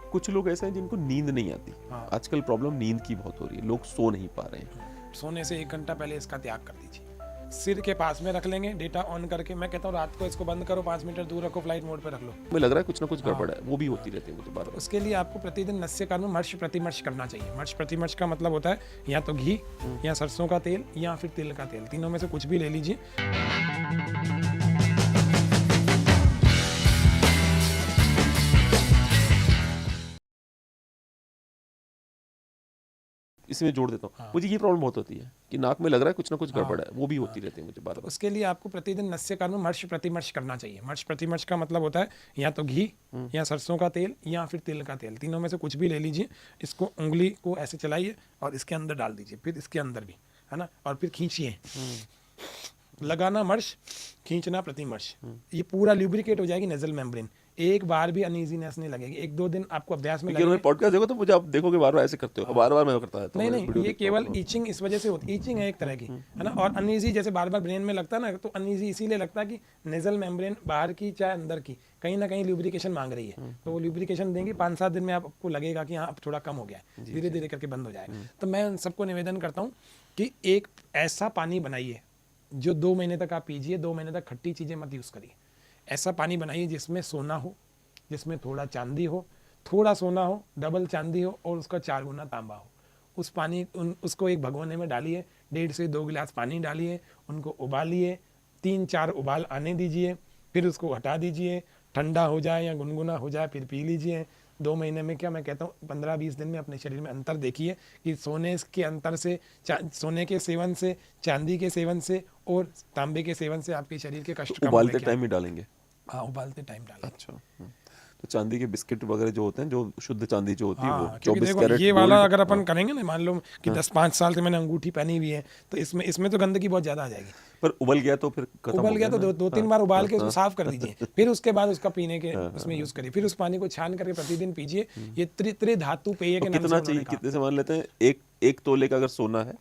कुछ लोग ऐसे हैं जिनको नींद नहीं आती। हाँ। आजकल प्रॉब्लम नींद की बहुत हो रही है, लोग सो नहीं पा रहे हैं। सोने से 1 घंटा पहले इसका त्याग कर दीजिए। सिर के पास में रख लेंगे, डेटा ऑन करके। मैं कहता हूँ रात को इसको बंद करो, 5 मीटर दूर रखो, फ्लाइट मोड पे रख लो। मुझे लग रहा है कुछ ना कुछ हाँ। गड़बड़ है, वो भी होती रहती है मुझे बार बार। उसके लिए आपको प्रतिदिन नस्य काल में मर्श प्रतिमर्श करना चाहिए। मर्श प्रतिमर्श का मतलब होता है या तो घी, या सरसों का तेल, या फिर तिल का तेल, तीनों में से कुछ भी ले लीजिए। इसमें जोड़ देता हूँ। हाँ। मुझे ये प्रॉब्लम बहुत होती है कि नाक में लग रहा है कुछ ना कुछ हाँ। गड़बड़ है, वो भी होती रहती है मुझे बार बार। उसके लिए आपको प्रतिदिन नस्य काल में मर्श प्रतिमर्श करना चाहिए। मर्श प्रतिमर्श का मतलब होता है या तो घी, या सरसों का तेल, या फिर तिल का तेल, तीनों में से कुछ भी ले लीजिए। इसको उंगली को ऐसे चलाइए और इसके अंदर डाल दीजिए, फिर इसके अंदर भी, है ना, और फिर खींचिए। लगाना मर्श, खींचना प्रतिमर्श। ये पूरा ल्यूब्रिकेट हो जाएगी नेजल मेम्ब्रेन। एक बार भी अनईजीनेस नहीं लगेगी। 1-2 दिन आपको अभ्यास में क्योंकि लगेगा। पॉडकास्ट देखो तो मुझे आप देखोगे बार बार ऐसे करते हो, बार बार मैं करता है तो नहीं मैं नहीं, वीडियो ये देखता केवल हूँ। ईचिंग इस वजह से होती है। ईचिंग है एक तरह की, है ना। और अनईजी जैसे बार बार ब्रेन में लगता है ना, तो अनईजी इसीलिए लगता है कि नेजल मेम्ब्रेन बाहर की चाहे अंदर की कहीं ना कहीं ल्यूब्रिकेशन मांग रही है। तो वो ल्यूब्रिकेशन देंगे, 5-7 दिन में आपको लगेगा कि हाँ अब थोड़ा कम हो गया है, धीरे धीरे करके बंद हो जाएगा। तो मैं उन सबको निवेदन करता हूँ कि एक ऐसा पानी बनाइए जो 2 महीने तक आप पीजिए। 2 महीने तक खट्टी चीज़ें मत यूज़ करिए। ऐसा पानी बनाइए जिसमें सोना हो, जिसमें थोड़ा चांदी हो, थोड़ा सोना हो, डबल चांदी हो, और उसका 4 गुना तांबा हो। उस पानी उसको एक भगोने में डालिए, 1.5 से 2 गिलास पानी डालिए, उनको उबालिए, 3-4 उबाल आने दीजिए, फिर उसको हटा दीजिए। ठंडा हो जाए या गुनगुना हो जाए फिर पी लीजिए। 2 महीने में क्या मैं कहता हूँ 15-20 दिन में अपने शरीर में अंतर देखिए कि सोने के अंतर से, सोने के सेवन से, चांदी के सेवन से और तांबे के सेवन से आपके शरीर के कष्ट कम हो उबालते गए क्या? टाइम ही डालेंगे? हाँ, उबालते टाइम डालें। अच्छा। तो चांदी के बिस्किट वगैरह जो होते हैं, जो शुद्ध चांदी जो होती है वो हाँ, क्योंकि 24 देखो कैरेट ये वाला गोल्ड। अगर अपन करेंगे ना, मान लो कि 10-5 साल से मैंने अंगूठी पहनी हुई है, तो इसमें तो गंदगी बहुत ज़्यादा आ जाएगी। पर उबल गया तो फिर खत्म उबल हो गया गया तो ना। 2-3 बार उबाल के उसको हाँ। साफ कर दीजिए, फिर उसके बाद उसका पीने के उसमें यूज़ करिए। फिर उस पानी को छान करके प्रतिदिन पीजिए। ये त्रिधातु पेय तो के नाम से कितना उन्होंने चाहिए, कहा। कितने से मान लेते हैं? एक तोले का अगर सोना है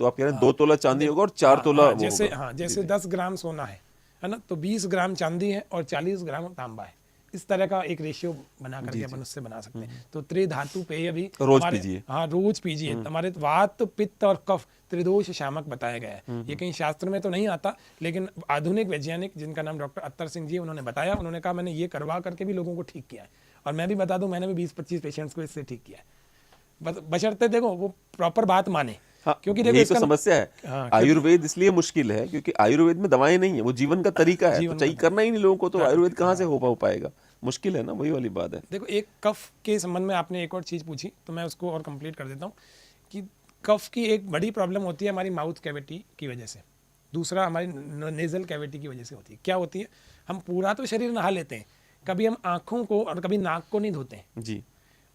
तो आप कह रहे हैं 2 तोला चांदी होगा और 4 हाँ तोला हाँ, वो जैसे होगा। हाँ, जी, जैसे जी। 10 ग्राम सोना है ना, तो 20 ग्राम चांदी है और 40 ग्राम तांबा है। इस तरह का एक रेशियो बना करके जी, अपन जी। उससे बना सकते हैं। तो त्रिधातु पेय भी रोज हमारे, पीजिए। हाँ रोज पीजिए। हमारे वात, पित्त और कफ त्रिदोष शामक बताया गया है। ये कहीं शास्त्र में तो नहीं आता, लेकिन आधुनिक वैज्ञानिक जिनका नाम डॉक्टर अत्तर सिंह जी, उन्होंने बताया। उन्होंने कहा मैंने ये करवा करके भी लोगों को ठीक किया है। और मैं भी बता दूं, मैंने भी 20-25 पेशेंट्स को इससे ठीक किया है। बशर्ते देखो वो प्रॉपर बात माने। हाँ, क्योंकि देखो यही तो इसका समस्या है। हाँ, आयुर्वेद इसलिए मुश्किल है क्योंकि आयुर्वेद में दवाएं नहीं है, वो जीवन का तरीका है। तो जीवन चाहिए का करना ही नहीं लोगों को, तो आयुर्वेद कहाँ से हाँ। हो पाएगा? मुश्किल है ना, वही वाली बात है। देखो एक कफ के संबंध में आपने एक और चीज़ पूछी, तो मैं उसको और कंप्लीट कर देता हूँ कि कफ की एक बड़ी प्रॉब्लम होती है हमारी माउथ कैविटी की वजह से। दूसरा हमारी नेजल कैविटी की वजह से होती है। क्या होती है, हम पूरा तो शरीर नहा लेते हैं, कभी हम आँखों को और कभी नाक को नहीं धोते हैं। जी।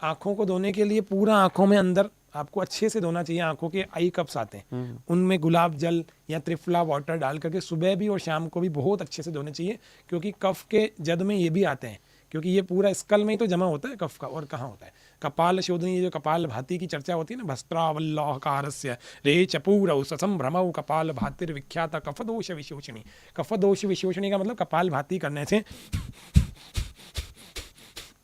आँखों को धोने के लिए पूरा आँखों में अंदर आपको अच्छे से धोना चाहिए। आँखों के आई कप्स आते हैं, उनमें गुलाब जल या त्रिफला वाटर डाल करके सुबह भी और शाम को भी बहुत अच्छे से धोने चाहिए। क्योंकि कफ के जद में ये भी आते हैं, क्योंकि ये पूरा स्कल में ही तो जमा होता है कफ का, और कहाँ होता है। कपाल शोधनी, जो कपाल भाती की चर्चा होती है ना, भस्त्रावल्लहकारस्य रे चपूरौ ससंभ्रमौ कपाल भातिर विख्यात कफदोष विशोषणी। कफदोष विशोषणी का मतलब कपाल भाती करने से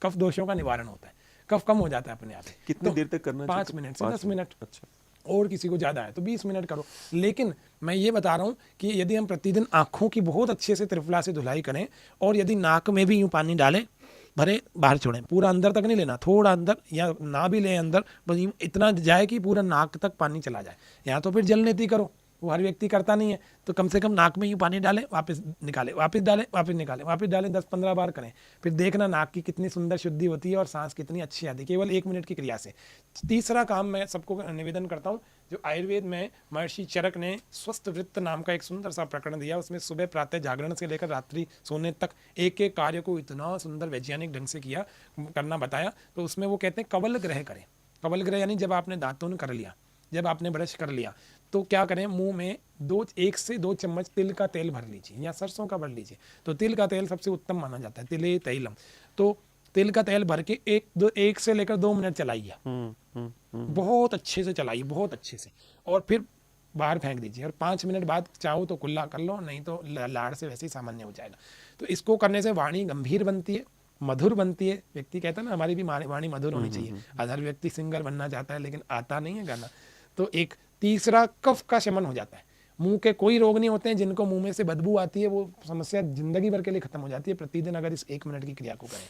कफ दोषों का निवारण होता है, कफ कम हो जाता है अपने आप। कितनी देर तक करना चाहिए? 5 मिनट से 10 मिनट। अच्छा। और किसी को ज़्यादा है तो 20 मिनट करो। लेकिन मैं ये बता रहा हूँ कि यदि हम प्रतिदिन आँखों की बहुत अच्छे से त्रिफला से धुलाई करें, और यदि नाक में भी यूँ पानी डालें, भरे बाहर छोड़ें, पूरा अंदर तक नहीं लेना, थोड़ा अंदर, या ना भी लें अंदर, बस यूँ इतना जाए कि पूरा नाक तक पानी चला जाए। या तो फिर जल नेति करो, वो हर व्यक्ति करता नहीं है, तो कम से कम नाक में यूँ पानी डालें, वापस निकालें, वापस डालें, वापस निकालें, वापस डालें, 10-15 बार करें। फिर देखना नाक की कितनी सुंदर शुद्धि होती है और सांस कितनी अच्छी आती है, केवल 1 मिनट की क्रिया से। तीसरा काम मैं सबको निवेदन करता हूँ, जो आयुर्वेद में महर्षि चरक ने स्वस्थ वृत्त नाम का एक सुंदर सा प्रकरण दिया। उसमें सुबह प्रातः जागरण से लेकर रात्रि सोने तक एक एक कार्य को इतना सुंदर वैज्ञानिक ढंग से करना बताया। तो उसमें वो कहते हैं कवल ग्रह करें। कवल ग्रह यानी जब आपने दातुन कर लिया, जब आपने ब्रश कर लिया, तो क्या करें, मुंह में 1 से 2 चम्मच तिल का तेल भर लीजिए या सरसों का भर लीजिए। तो तिल का तेल सबसे उत्तम माना जाता है, तिले तैलम। तो तिल का तेल भर के 1 से लेकर 2 मिनट चलाइए, बहुत अच्छे से चलाइए, बहुत अच्छे से, और फिर बाहर फेंक दीजिए। और 5 मिनट बाद चाहो तो कुल्ला कर लो, नहीं तो लाड़ से वैसे ही सामान्य हो जाएगा। तो इसको करने से वाणी गंभीर बनती है, मधुर बनती है, व्यक्ति कहता है ना हमारी भी वाणी मधुर होनी चाहिए, हर व्यक्ति सिंगर बनना चाहता है लेकिन आता नहीं है गाना। तो एक तीसरा कफ का शमन हो जाता है, मुंह के कोई रोग नहीं होते हैं, जिनको मुंह में से बदबू आती है वो समस्या जिंदगी भर के लिए खत्म हो जाती है प्रतिदिन अगर इस 1 मिनट की क्रिया को करें।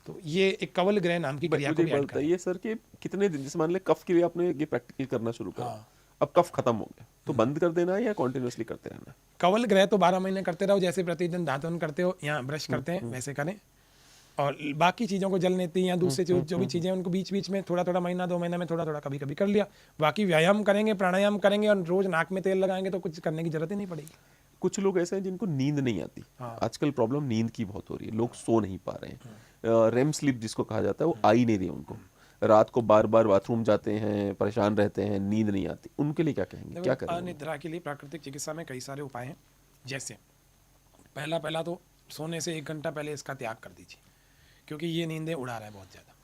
तो ये एक कवल ग्रह नाम की क्रिया को मुझे भी एक बात ऐड करें। बताइए सर कि कितने दिन, जैसे मान ले कफ के लिए आपने ये प्रैक्टिकल करना शुरू करा, हाँ। अब कफ खत्म हो गया तो बंद कर देना है या कॉन्टिन्यूसली करते रहना है? कवल ग्रह तो 12 महीने करते रहो, जैसे प्रतिदिन दांतन करते हो या ब्रश करते हैं वैसे करें, और बाकी चीज़ों को जल नेती या दूसरे जो भी चीज़ें उनको बीच बीच में थोड़ा थोड़ा महीना 2 महीना में थोड़ा थोड़ा कभी कभी कर लिया। बाकी व्यायाम करेंगे, प्राणायाम करेंगे और रोज नाक में तेल लगाएंगे तो कुछ करने की जरूरत ही नहीं पड़ेगी। कुछ लोग ऐसे हैं जिनको नींद नहीं आती। हाँ। आजकल प्रॉब्लम नींद की बहुत हो रही है, लोग सो नहीं पा रहे हैं, रेम स्लीप जिसको कहा जाता है वो आ ही नहीं रही उनको, रात को बार बार बाथरूम जाते हैं, परेशान रहते हैं, नींद नहीं आती, उनके लिए क्या कहेंगे, क्या करें? अनिद्रा के लिए प्राकृतिक चिकित्सा में कई सारे उपाय हैं। जैसे पहला तो सोने से 1 घंटा पहले इसका त्याग कर दीजिए, क्योंकि ये नींदें उड़ा रहा है बहुत ज़्यादा।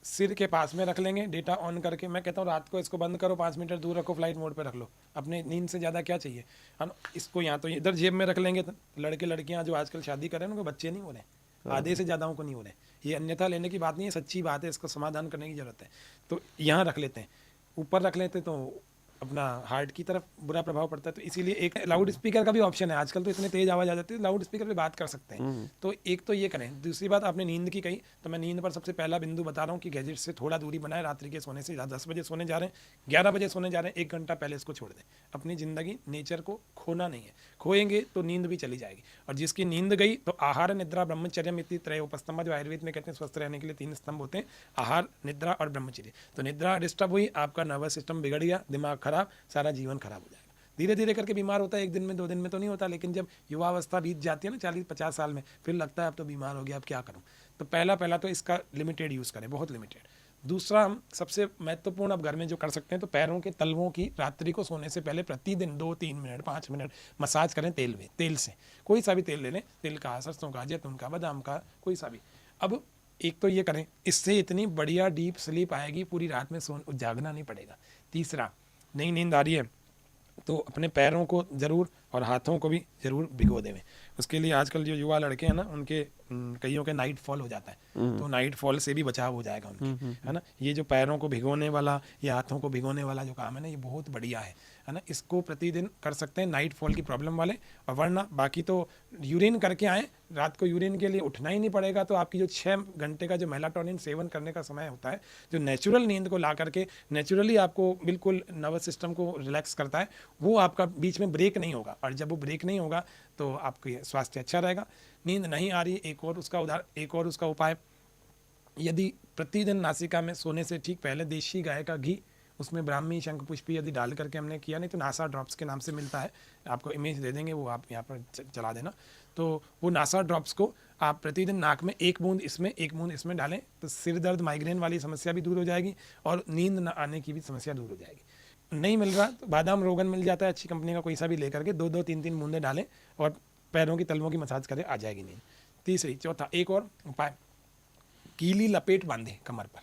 सिर के पास में रख लेंगे, डेटा ऑन करके। मैं कहता हूँ रात को इसको बंद करो, 5 मीटर दूर रखो, फ्लाइट मोड पे रख लो, अपने नींद से ज़्यादा क्या चाहिए, है ना। इसको यहाँ तो इधर जेब में रख लेंगे, तो लड़के लड़कियाँ जो आजकल शादी कर रहे हैं उनको बच्चे नहीं हो रहे, आधे से ज़्यादा को नहीं हो रहे। ये अन्यथा लेने की बात नहीं है, सच्ची बात है, इसको समाधान करने की ज़रूरत है। तो यहाँ रख लेते हैं, ऊपर रख लेते तो अपना हार्ट की तरफ बुरा प्रभाव पड़ता है। तो इसीलिए एक लाउड स्पीकर का भी ऑप्शन है, आजकल तो इतने तेज आवाज़ आ जाती है, लाउड स्पीकर पे बात कर सकते हैं। तो एक तो ये करें। दूसरी बात, आपने नींद की कही, तो मैं नींद पर सबसे पहला बिंदु बता रहा हूँ कि गैजेट से थोड़ा दूरी बनाए। रात्रि के सोने से 10 बजे सोने जा रहे हैं, 11 बजे सोने जा रहे हैं, 1 घंटा पहले इसको छोड़ दें। अपनी ज़िंदगी नेचर को खोना नहीं है, खोएंगे तो नींद भी चली जाएगी। और जिसकी नींद गई तो आहार निद्रा ब्रह्मचर्य मिति त्रय उपस्तंभ, जो आयुर्वेद में कहते हैं स्वस्थ रहने के लिए 3 स्तंभ होते हैं, आहार, निद्रा और ब्रह्मचर्य। तो निद्रा डिस्टर्ब हुई, आपका नर्वस सिस्टम बिगड़ गया, दिमाग खराब, सारा जीवन खराब हो जाएगा। धीरे धीरे करके बीमार होता है, 1 दिन में 2 दिन में तो नहीं होता, लेकिन जब युवावस्था बीत जाती है ना 40-50 साल में, फिर लगता है अब तो बीमार हो गया, अब क्या करूं। तो पहला तो इसका लिमिटेड यूज़ करें, बहुत लिमिटेड। दूसरा, हम सबसे महत्वपूर्ण अब घर में जो कर सकते हैं, तो पैरों के तलवों की रात्रि को सोने से पहले प्रतिदिन 2-3 मिनट 5 मिनट मसाज करें तेल से। कोई सा भी तेल ले लें, तिल का, सरसों का, जैतून का, बादाम का, कोई सा भी। अब एक तो ये करें, इससे इतनी बढ़िया डीप स्लीप आएगी, पूरी रात में जागना नहीं पड़ेगा। तीसरा, नई नींद आ रही है तो अपने पैरों को ज़रूर और हाथों को भी ज़रूर भिगो देवें। उसके लिए आजकल जो युवा लड़के हैं ना, उनके कईयों के नाइट फॉल हो जाता है, तो नाइट फॉल से भी बचाव हो जाएगा उनके, है ना। ये जो पैरों को भिगोने वाला या हाथों को भिगोने वाला जो काम है ना, ये बहुत बढ़िया है ना। इसको प्रतिदिन कर सकते हैं नाइट फॉल की प्रॉब्लम वाले। और वरना बाकी तो यूरिन करके आए, रात को यूरिन के लिए उठना ही नहीं पड़ेगा, तो आपकी जो 6 घंटे का जो मेलाटोनिन सेवन करने का समय होता है, जो नेचुरल नींद को ला करके नेचुरली आपको बिल्कुल नर्वस सिस्टम को रिलैक्स करता है, वो आपका बीच में ब्रेक नहीं होगा। और जब वो ब्रेक नहीं होगा तो आपका स्वास्थ्य अच्छा रहेगा। नींद नहीं आ रही, एक और उसका उपाय, यदि प्रतिदिन नासिका में सोने से ठीक पहले देशी गाय का घी, उसमें ब्राह्मी शंखपुष्पी यदि डाल करके हमने किया, नहीं तो नासा ड्रॉप्स के नाम से मिलता है, आपको इमेज दे देंगे, वो आप यहाँ पर चला देना। तो वो नासा ड्रॉप्स को आप प्रतिदिन नाक में 1 बूंद इसमें 1 बूंद इसमें डालें, तो सिर दर्द, माइग्रेन वाली समस्या भी दूर हो जाएगी और नींद न आने की भी समस्या दूर हो जाएगी। नहीं मिल रहा तो बादाम रोगन मिल जाता है अच्छी कंपनी का, कोई सा भी लेकर के 2-2 3-3 बूंदें डालें और पैरों की तलवों की मसाज करें, आ जाएगी नींद। चौथा एक और उपाय, गीली लपेट बांधे कमर पर,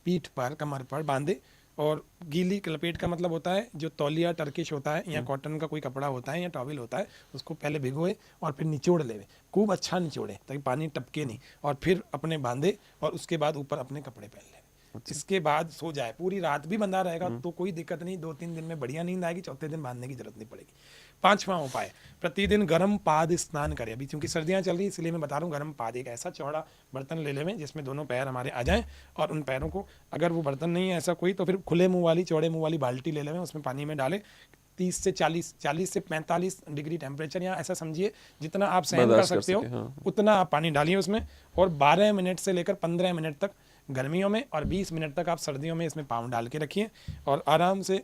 पीठ पर, कमर पर बांधे। और गीली लपेट का मतलब होता है जो तौलिया टर्किश होता है या कॉटन का कोई कपड़ा होता है या टॉवल होता है, उसको पहले भिगोए और फिर निचोड़ लेवे, खूब अच्छा निचोड़े ताकि पानी टपके नहीं, और फिर अपने बांधे और उसके बाद ऊपर अपने कपड़े पहन ले। इसके बाद सो जाए, पूरी रात भी बंधा रहेगा तो कोई दिक्कत नहीं, 2-3 दिन में बढ़िया नींद आएगी, चौथे दिन बांधने की जरूरत नहीं पड़ेगी। 5वां उपाय, प्रतिदिन गर्म पाद स्नान करें। अभी क्योंकि सर्दियां चल रही इसलिए मैं बता रहा हूँ, गर्म पाद, एक ऐसा चौड़ा बर्तन ले लें जिसमें दोनों पैर हमारे आ जाएं, और उन पैरों को, अगर वो बर्तन नहीं है ऐसा कोई, तो फिर खुले मुंह वाली, चौड़े मुंह वाली बाल्टी ले लें, उसमें पानी में डालें। 30 से 40 से 45 डिग्री टेम्परेचर, या ऐसा समझिए जितना आप सहन कर सकते हो, उतना आप पानी डालिए उसमें, और 12 मिनट से लेकर 15 मिनट तक गर्मियों में, और 20 मिनट तक आप सर्दियों में इसमें पाँव डाल के रखिए और आराम से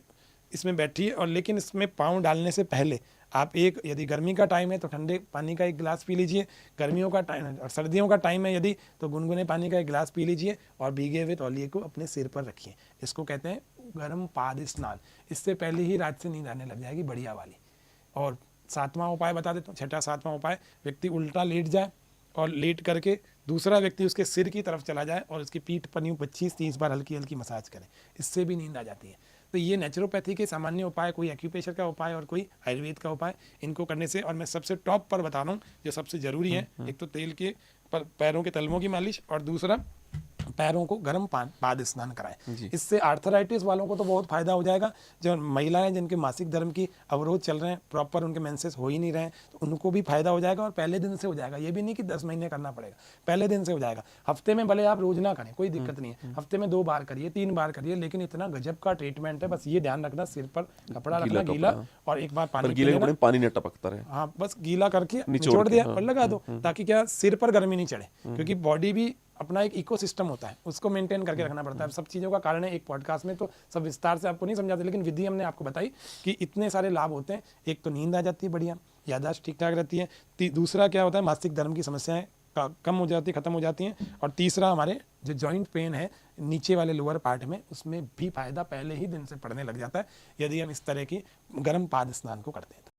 इसमें बैठिए। और लेकिन इसमें पाँव डालने से पहले आप यदि गर्मी का टाइम है तो ठंडे पानी का 1 गिलास पी लीजिए, गर्मियों का टाइम और सर्दियों का टाइम है यदि, तो गुनगुने पानी का 1 गिलास पी लीजिए और भीगे हुए तौलिए को अपने सिर पर रखिए। इसको कहते हैं गर्म पाद स्नान। इससे पहले ही रात से नींद आने लग जाएगी, बढ़िया वाली। और 7वां उपाय बता देता हूँ, 6वां उपाय, व्यक्ति उल्टा लेट जाए और लेट करके दूसरा व्यक्ति उसके सिर की तरफ चला जाए और उसकी पीठ पर यूँ 25-30 बार हल्की हल्की मसाज करें, इससे भी नींद आ जाती है। तो ये नेचुरोपैथी के सामान्य उपाय, कोई एक्यूप्रेशर का उपाय और कोई आयुर्वेद का उपाय, इनको करने से। और मैं सबसे टॉप पर बता रहा हूँ जो सबसे ज़रूरी है, एक तो तेल के पैरों के तलवों की मालिश, और दूसरा पैरों को गर्म पाद स्नान जी। कराएं। इससे आर्थराइटिस वालों को तो बहुत फायदा हो जाएगा। जो महिलाएं जिनके मासिक धर्म की अवरोध चल रहे हैं, प्रॉपर उनके मेंसेस हो ही नहीं रहे हैं, तो उनको भी फायदा हो जाएगा और पहले दिन से हो जाएगा। ये भी नहीं कि 10 महीने करना पड़ेगा, पहले दिन से हो जाएगा। हफ्ते में भले आप रोज ना करें, कोई दिक्कत नहीं है, हफ्ते में 2 बार करिए, 3 बार करिए, लेकिन इतना गजब का ट्रीटमेंट है। बस ये ध्यान रखना, सिर पर कपड़ा रखना गीला, और एक बार पर पानी गीले पी कपड़े लेना। में पानी न टपकता रहे। हाँ, बस गीला करके निचोड़ निचोड़ के, दिया हाँ, और लगा दो, ताकि क्या सिर पर गर्मी नहीं चढ़े, क्योंकि बॉडी भी अपना एक इकोसिस्टम होता है, उसको मेंटेन करके रखना पड़ता है। सब चीज़ों का कारण है, एक पॉडकास्ट में तो सब विस्तार से आपको नहीं समझाते, लेकिन विधि हमने आपको बताई कि इतने सारे लाभ होते हैं। एक तो नींद आ जाती है बढ़िया, याददाश्त ठीक ठाक रहती है। दूसरा क्या होता है, मासिक धर्म की समस्याएं कम हो जाती है, खत्म हो जाती हैं। और तीसरा, हमारे जो जॉइंट पेन है नीचे वाले लोअर पार्ट में, उसमें भी फायदा पहले ही दिन से पड़ने लग जाता है, यदि हम इस तरह की गर्म पाद स्नान को करते हैं।